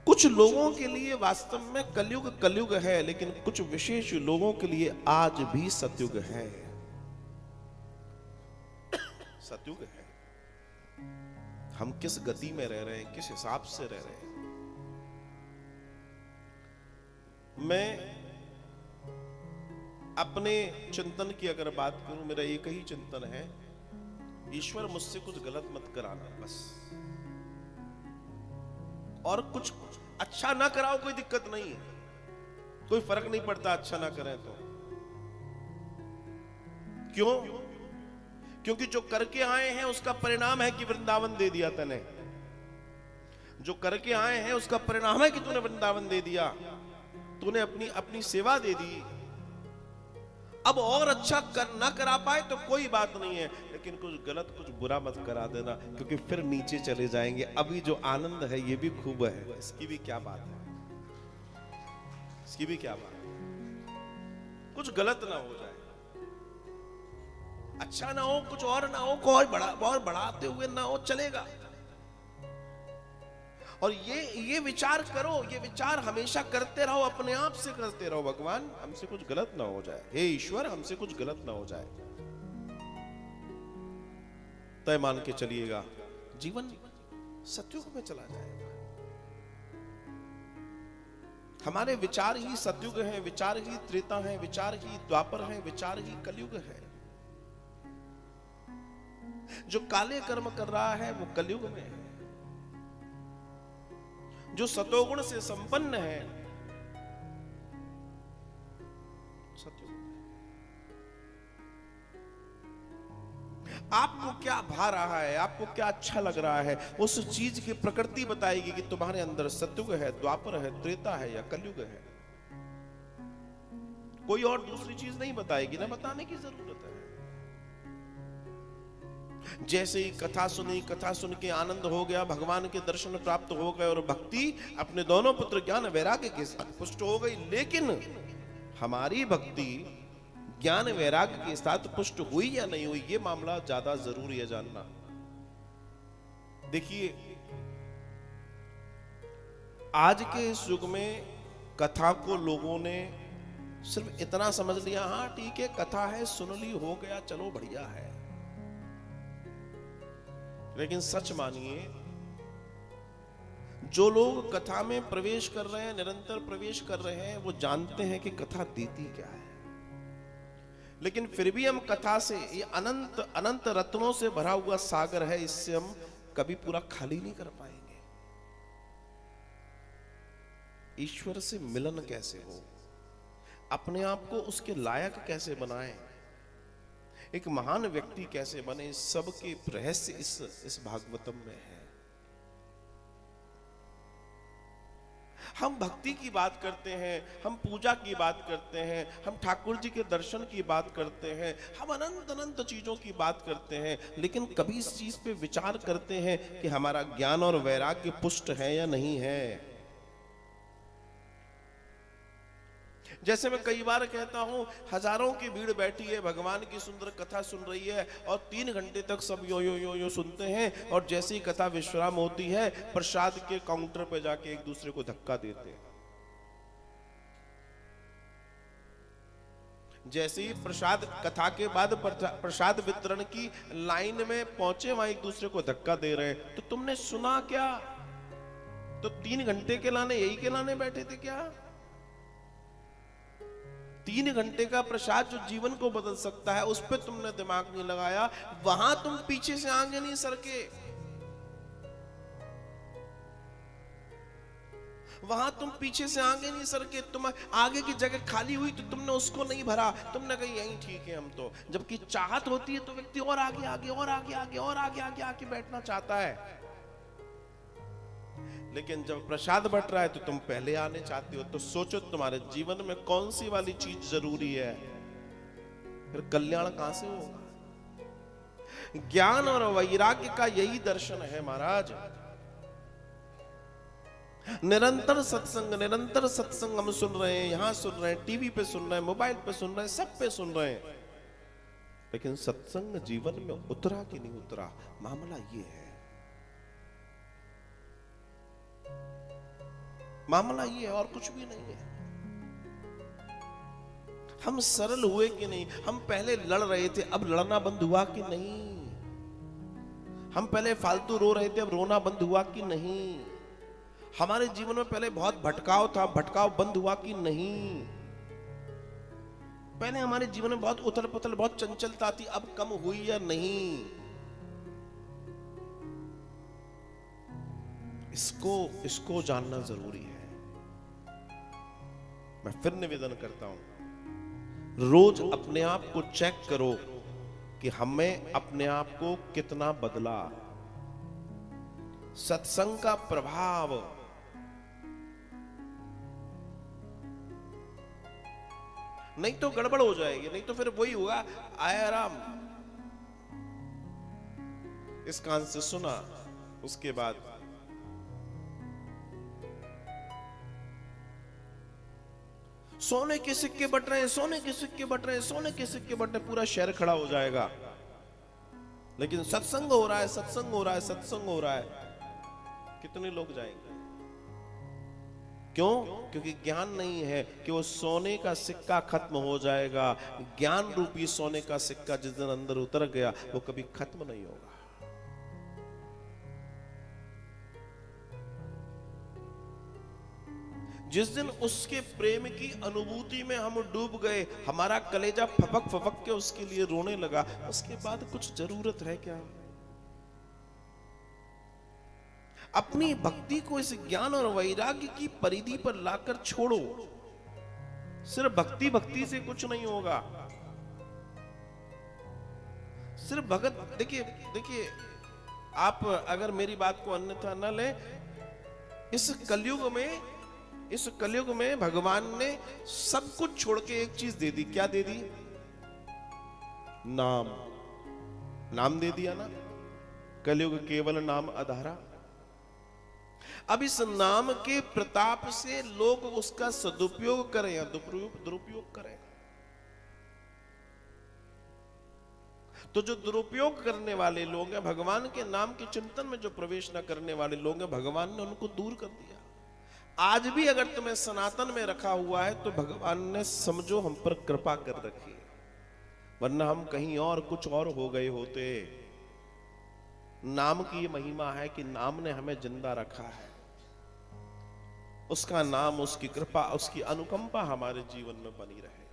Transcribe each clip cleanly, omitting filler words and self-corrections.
कुछ लोगों के लिए वास्तव में कलयुग कलयुग है, लेकिन कुछ विशेष लोगों के लिए आज भी सतयुग है। सतयुग है। हम किस गति में रह रहे हैं, किस हिसाब से रह रहे हैं। मैं अपने चिंतन की अगर बात करूं, मेरा एक ही चिंतन है, ईश्वर मुझसे कुछ गलत मत कराना बस। और कुछ अच्छा ना कराओ कोई दिक्कत नहीं है, कोई फर्क नहीं पड़ता अच्छा ना करें तो। क्यों? क्योंकि जो करके आए हैं उसका परिणाम है कि वृंदावन दे दिया तूने। जो करके आए हैं उसका परिणाम है कि तूने वृंदावन दे दिया, तूने अपनी अपनी सेवा दे दी। अब और अच्छा ना करा पाए तो कोई बात नहीं है, लेकिन कुछ गलत कुछ बुरा मत करा देना, क्योंकि फिर नीचे चले जाएंगे। अभी जो आनंद है ये भी खूब है, इसकी भी क्या बात है, इसकी भी क्या बात है। कुछ गलत ना हो जाए, अच्छा ना हो, कुछ और ना हो, कोई और बढ़ाते हुए ना हो, चलेगा। और ये विचार करो, ये विचार हमेशा करते रहो, अपने आप से करते रहो, भगवान हमसे कुछ गलत ना हो जाए, हे ईश्वर हमसे कुछ गलत ना हो जाए। तय मान के चलिएगा, जीवन सतयुग में चला जाएगा। हमारे विचार ही सतयुग हैं, विचार ही त्रेता हैं, विचार ही द्वापर हैं, विचार ही कलयुग है। जो काले कर्म कर रहा है वो कलयुग में है, जो सतोगुण से संपन्न है सतयुग। आपको क्या भा रहा है, आपको क्या अच्छा लग रहा है, उस चीज की प्रकृति बताएगी कि तुम्हारे अंदर सतयुग है, द्वापर है, त्रेता है या कलयुग है। कोई और दूसरी चीज नहीं बताएगी, ना बताने की जरूरत है। जैसे ही कथा सुनी, कथा सुन के आनंद हो गया, भगवान के दर्शन प्राप्त हो गए और भक्ति अपने दोनों पुत्र ज्ञान वैराग्य के साथ पुष्ट हो गई। लेकिन हमारी भक्ति ज्ञान वैराग्य के साथ पुष्ट हुई या नहीं हुई, ये मामला ज्यादा जरूरी है जानना। देखिए, आज के इस युग में कथा को लोगों ने सिर्फ इतना समझ लिया, हाँ ठीक है कथा है, सुन ली, हो गया, चलो बढ़िया है। लेकिन सच मानिए, जो लोग कथा में प्रवेश कर रहे हैं, निरंतर प्रवेश कर रहे हैं, वो जानते हैं कि कथा देती क्या है। लेकिन फिर भी हम कथा से, ये अनंत अनंत रत्नों से भरा हुआ सागर है, इससे हम कभी पूरा खाली नहीं कर पाएंगे। ईश्वर से मिलन कैसे हो, अपने आप को उसके लायक कैसे बनाएं, एक महान व्यक्ति कैसे बने, सबके रहस्य इस भागवतम में है। हम भक्ति की बात करते हैं, हम पूजा की बात करते हैं, हम ठाकुर जी के दर्शन की बात करते हैं, हम अनंत अनंत चीजों की बात करते हैं, लेकिन कभी इस चीज पे विचार करते हैं कि हमारा ज्ञान और वैराग्य पुष्ट है या नहीं है। जैसे मैं कई बार कहता हूं, हजारों की भीड़ बैठी है, भगवान की सुंदर कथा सुन रही है, और 3 घंटे तक सब यो यो यो यो सुनते हैं, और जैसे ही कथा विश्राम होती है, प्रसाद के काउंटर पे जाके एक दूसरे को धक्का देते हैं। जैसे ही प्रसाद, कथा के बाद प्रसाद वितरण की लाइन में पहुंचे, वहां एक दूसरे को धक्का दे रहे हैं। तो तुमने सुना क्या? तो 3 घंटे के लाने यही के लाने बैठे थे क्या? 3 घंटे का प्रसाद जो जीवन को बदल सकता है, उस पर तुमने दिमाग नहीं लगाया, वहां तुम पीछे से आगे नहीं सरके, वहां तुम पीछे से आगे नहीं सरके, तुम आगे की जगह खाली हुई तो तुमने उसको नहीं भरा, तुमने कही यही ठीक है हम तो। जबकि चाहत होती है तो व्यक्ति और आगे आगे और आगे आगे और आगे आगे आके बैठना चाहता है। लेकिन जब प्रसाद बट रहा है तो तुम पहले आने चाहते हो। तो सोचो तुम्हारे जीवन में कौन सी वाली चीज जरूरी है, फिर कल्याण कहां से होगा। ज्ञान और वैराग्य का यही दर्शन है महाराज। निरंतर सत्संग हम सुन रहे हैं, यहां सुन रहे हैं, टीवी पे सुन रहे हैं, मोबाइल पे सुन रहे हैं, सब पे सुन रहे हैं, लेकिन सत्संग जीवन में उतरा कि नहीं उतरा, मामला ये है। मामला ये है और कुछ भी नहीं है। हम सरल हुए कि नहीं? हम पहले लड़ रहे थे, अब लड़ना बंद हुआ कि नहीं? हम पहले फालतू रो रहे थे, अब रोना बंद हुआ कि नहीं? हमारे जीवन में पहले बहुत भटकाव था, भटकाव बंद हुआ कि नहीं? पहले हमारे जीवन में बहुत उथल पुथल, बहुत चंचलता थी, अब कम हुई या नहीं? इसको जानना जरूरी है। मैं फिर निवेदन करता हूं, रोज अपने आप को चेक करो कि हमें अपने आप को कितना बदला। सत्संग का प्रभाव नहीं तो गड़बड़ हो जाएगी, नहीं तो फिर वही होगा, आया राम, इस कान से सुना, उसके बाद सोने के सिक्के बट रहे हैं, सोने के सिक्के बट रहे हैं, सोने के सिक्के बट रहे, पूरा शहर खड़ा हो जाएगा। लेकिन सत्संग हो रहा है, सत्संग हो रहा है, सत्संग हो रहा है, कितने लोग जाएंगे? क्यों? क्योंकि ज्ञान नहीं है कि वो सोने का सिक्का खत्म हो जाएगा। ज्ञान रूपी सोने का सिक्का जिस दिन अंदर उतर गया वो कभी खत्म नहीं होगा। जिस दिन उसके प्रेम की अनुभूति में हम डूब गए, हमारा कलेजा फपक फपक के उसके लिए रोने लगा, उसके बाद कुछ जरूरत है क्या? अपनी भक्ति को इस ज्ञान और वैराग्य की परिधि पर लाकर छोड़ो। सिर्फ भक्ति भक्ति से कुछ नहीं होगा। सिर्फ भगत, देखिए आप अगर मेरी बात को अन्यथा न ले, इस कलयुग में भगवान ने सब कुछ छोड़ के एक चीज दे दी। क्या दे दी? नाम दे दिया ना। कलयुग केवल नाम आधारा। अब इस नाम के प्रताप से लोग उसका सदुपयोग करें या दुरुपयोग करें। तो जो दुरुपयोग करने वाले लोग हैं, भगवान के नाम के चिंतन में जो प्रवेश न करने वाले लोग हैं, भगवान ने उनको दूर कर दिया। आज भी अगर तुम्हें सनातन में रखा हुआ है तो भगवान ने समझो हम पर कृपा कर रखी है, वरना हम कहीं और कुछ और हो गए होते। नाम की ये महिमा है कि नाम ने हमें जिंदा रखा है। उसका नाम, उसकी कृपा, उसकी अनुकंपा हमारे जीवन में बनी रहे।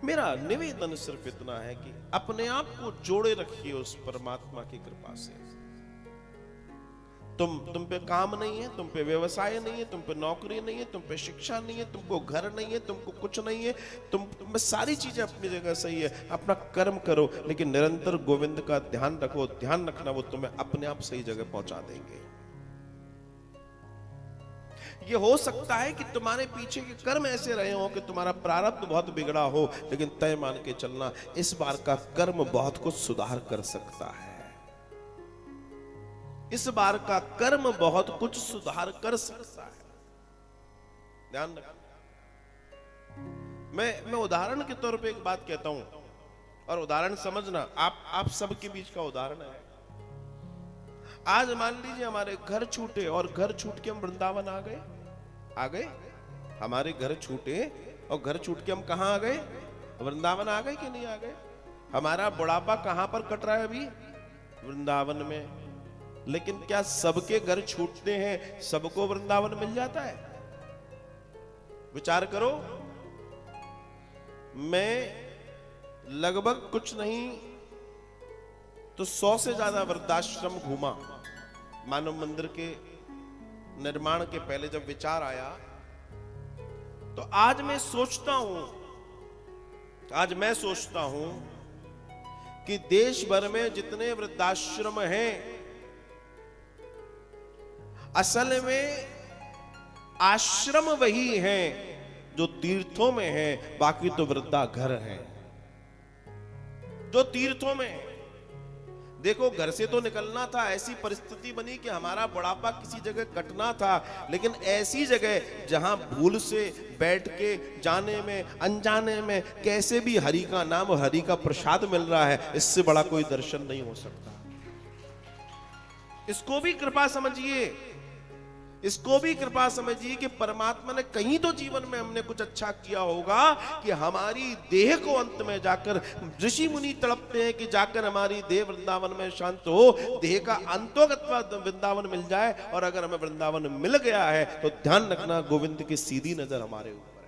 मेरा निवेदन सिर्फ इतना है कि अपने आप को जोड़े रखिए उस परमात्मा की कृपा से। तुम पे काम नहीं है, तुम पे व्यवसाय नहीं है, तुम पे नौकरी नहीं है, तुम पे शिक्षा नहीं है, तुमको घर नहीं है, तुमको कुछ नहीं है, तुम में सारी चीजें अपनी जगह सही है। अपना कर्म करो, लेकिन निरंतर गोविंद का ध्यान रखो। ध्यान रखना, वो तुम्हें अपने आप सही जगह पहुंचा देंगे। ये हो सकता है कि तुम्हारे पीछे के कर्म ऐसे रहे हो कि तुम्हारा प्रारब्ध बहुत बिगड़ा हो, लेकिन तय मान के चलना, इस बार का कर्म बहुत कुछ सुधार कर सकता है। इस बार का कर्म बहुत कुछ सुधार कर सकता है। ध्यान रखना। मैं उदाहरण के तौर पे एक बात कहता हूं, और उदाहरण समझना, आप सबके बीच का उदाहरण है। आज मान लीजिए हमारे घर छूटे और घर छूट के हम वृंदावन आ गए। हमारे घर छूटे और घर छूट के हम कहां आ गए? वृंदावन आ गए कि नहीं आ गए? हमारा बुढ़ापा कहां पर कट रहा है अभी? वृंदावन में। लेकिन क्या सबके घर छूटते हैं सबको वृंदावन मिल जाता है? विचार करो। मैं लगभग कुछ नहीं तो 100 से ज्यादा वृद्धाश्रम घूमा। मानव मंदिर के निर्माण के पहले जब विचार आया, तो आज मैं सोचता हूं कि देश भर में जितने वृद्धाश्रम हैं, असल में आश्रम वही हैं जो तीर्थों में हैं, बाकी तो वृद्धा घर हैं जो तीर्थों में हैं। देखो, घर से तो निकलना था, ऐसी परिस्थिति बनी कि हमारा बुढ़ापा किसी जगह कटना था, लेकिन ऐसी जगह जहां भूल से बैठ के जाने में, अनजाने में कैसे भी हरि का नाम और हरि का प्रसाद मिल रहा है, इससे बड़ा कोई दर्शन नहीं हो सकता। इसको भी कृपा समझिए। इसको भी कृपा समझिए कि परमात्मा ने कहीं तो जीवन में हमने कुछ अच्छा किया होगा कि हमारी देह को अंत में जाकर, ऋषि मुनि तड़पते हैं कि जाकर हमारी देह वृंदावन में शांत हो, देह का अंतोगत्वा वृंदावन मिल जाए। और अगर हमें वृंदावन मिल गया है तो ध्यान रखना, गोविंद की सीधी नजर हमारे ऊपर।